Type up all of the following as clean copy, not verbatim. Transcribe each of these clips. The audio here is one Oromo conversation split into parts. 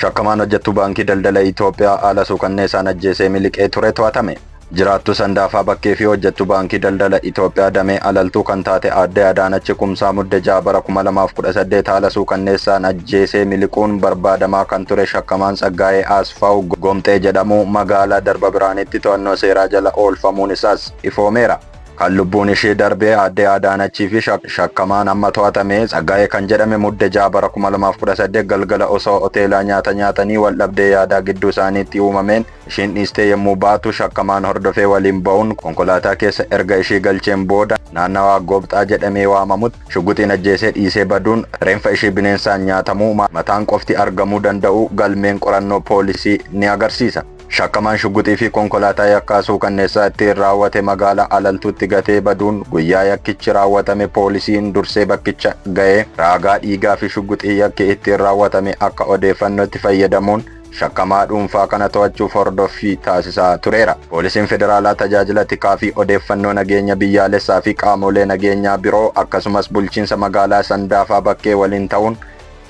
Shakkamaan hojjettuu baankii daldala Itoophiyaa haala suukanneessaan ajjeesee miliqee ture to'atame. Jiraattuu Sandaafaa Bakkee fi hojjettuu baankii daldala Itoophiyaa damee alaltuu kan taate aadde Adaanach Kumsaa Muddee 6 bara 2018 haala suukanneessaan ajjeesee miliquun barbaadamaa kan ture Shakkamaan Tsaggaayee Asfaaw Gomxee jedhamu magaalaa Darba Biraanitti to'annoo seeraa jala oolfamuun isaas ifoomeera. Kan lubbuun ishee darbee aadde Adaanach fi Shakkamaan amma to'atame Tsaggaayee kan jedhame Muddee 6 bara 2018 galgala osoo hoteelaa nyaata nyaatanii wal dhabdee yaadaa gidduu isaaniitti uumameen ishiin dhiistee yommuu baatu Shakkamaan hordofee waliin ba'uun konkolaataa keessa erga ishee galcheen booda naannawaa Goobxaa jedhamee waamamutti shugguxiin ajjeesee dhiisee baduun reenfa ishee bineensaan nyaatamuu mataan qofti argamuu danda'u galmeen qorannoo poolisii ni agarsiisa. Shakkamaan shugguxii fi konkolaataa yakkaa suukanneessaa ittiin raawwate magaalaa alaltuutti gatee baduun guyyaa yakkichi raawwatame poolisiin dursee bakkicha ga'ee raagaa dhiigaa fi shugguxii yakki ittiin raawwatame akka odeeffannootti fayyadamuun shakkamaa dhuunfaa kana to'achuuf hordoffii taasisaa tureera. Poolisiin federaalaa tajaajila tikaa fi odeeffannoo nageenya biyyaalessaa fi qaamolee nageenyaa biroo akkasumas bulchiinsa magaalaa Sandaafaa Bakkee waliin ta'uun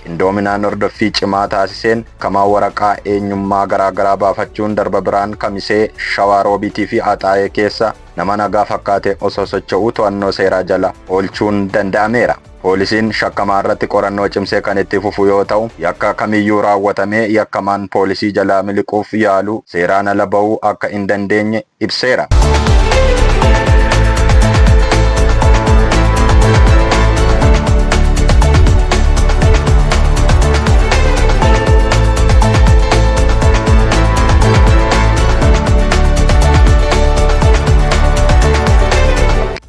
qindoominaan hordoffii cimaa taasiseen kamaa waraqaa eenyummaa garaagaraa baafachuun Darba Biraan, Kamisee, Shawaa Roobiitii fi Axaayee keessa nama nagaa fakkaate osoo socho'uu to'annoo seeraa jala oolchuun danda'ameera. Poolisiin shakkamaa irratti qorannoo cimsee kan itti fufu yoo ta'u, yakka kamiyyuu raawwatamee yakkamaan poolisii jalaa miliquuf yaalu seeraan ala ba'uu akka hin dandeenye ibseera.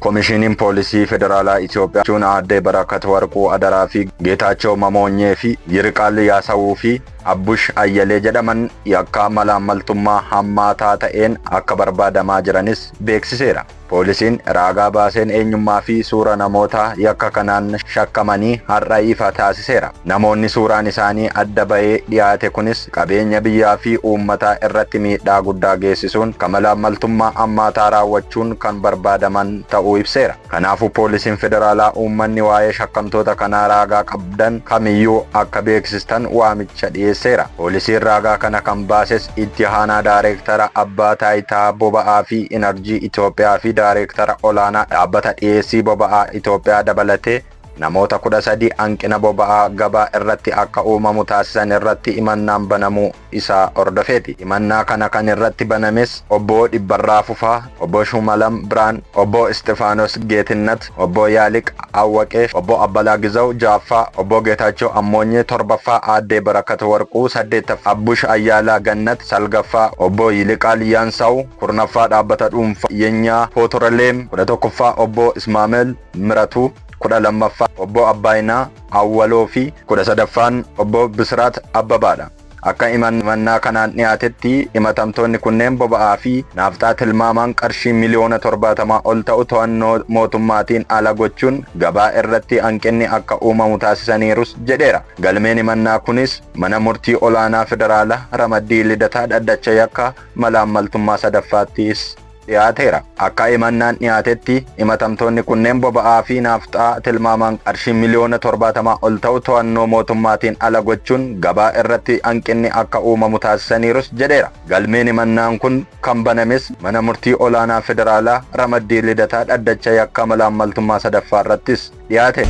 Komishiniin poolisii federaalaa Itoophiyaa jechuun aadde Barakat Warquu Adaraa fi Geetaachoo Mamoonyee fi Yirqaal Yaasawuu fi Abbush Ayyalee jedhaman yakka malaammaltummaa hammaataa ta'een akka barbaadamaa jiranis beeksiseera. Poolisiin raagaa baaseen eenyummaa fi suura namoota yakka kanaan shakkamanii har'a ifa taasiseera. Namoonni suuraan isaanii adda bahee dhiyaate kunis qabeenya biyyaa fi uummataa irratti miidhaa guddaa geessisuun malaammaltummaa hammaataa raawwachuun kan barbaadaman ta'uu ibseera. Kanaafuu poolisiin federaalaa uummanni waa'ee shakkamtoota kanaa raagaa qabdan kamiyyuu akka beeksistan waamicha dhiyeesseera. Poolisiin raagaa kana kan baases itti aanaa daayireektara abbaa taayitaa boba'aa fi Enerjii Itoophiyaa fi daayireektara olaanaa dhaabbata dhiyeessii boba'aa Itoophiyaa dabalatee namoota 13 hanqina boba'aa gabaa irratti akka uumamu taasisan irratti himannaan banamuu isaa hordofeeti. Himannaa kana kan irratti banames obbo Dhibbarraa Fufaa, obbo Shumalam Biraan, obbo Istifaanos Geetinnat, obbo Yaaliq Awwaqee, obbo Abbalaa Gizaw Jaaffaa, obbo Geetaachoo Ammoonyee 7ffaa, aadde Barakat Warquu 8ffaa, Abbush Ayyaalaa Gannat 9ffaa, obbo Yiliqaal Yaansaw 10ffaa, dhaabbata dhuunfaa Yenyaa Pootoraleem 11ffaa, obbo Ismaameel Miratuu 12ffaa, obbo Abbaayinaa Awwaloo fi 13ffaan obbo Bisiraat Abbabaadha. Akka himannaa kanaan dhiyaatetti himatamtoonni kunneen boba'aa fi naafxaa tilmaamaan qarshii miliyoona 70 ol ta'u to'annoo mootummaatiin ala gochuun gabaa irratti hanqinni akka uumamu taasisaniirus jedheera. Galmeen himannaa kunis mana murtii olaanaa federaalaa Ramaddii Lidataa dhaddacha yakka malaammaltummaa sadaffaattis dhiyaateera. Akka himannaan dhiyaatetti himatamtoonni kunneen boba'aa fi naafxaa tilmaamaan qarshii miliyoona 70 ol ta'u to'annoo mootummaatiin ala gochuun gabaa irratti hanqinni akka uumamu taasisaniirus jedheera. Galmeen himannaan kun kan banames mana murtii olaanaa federaalaa Ramaddii Lidataa dhaddacha yakka malaammaltummaa sadaffaa irrattis dhiyaate.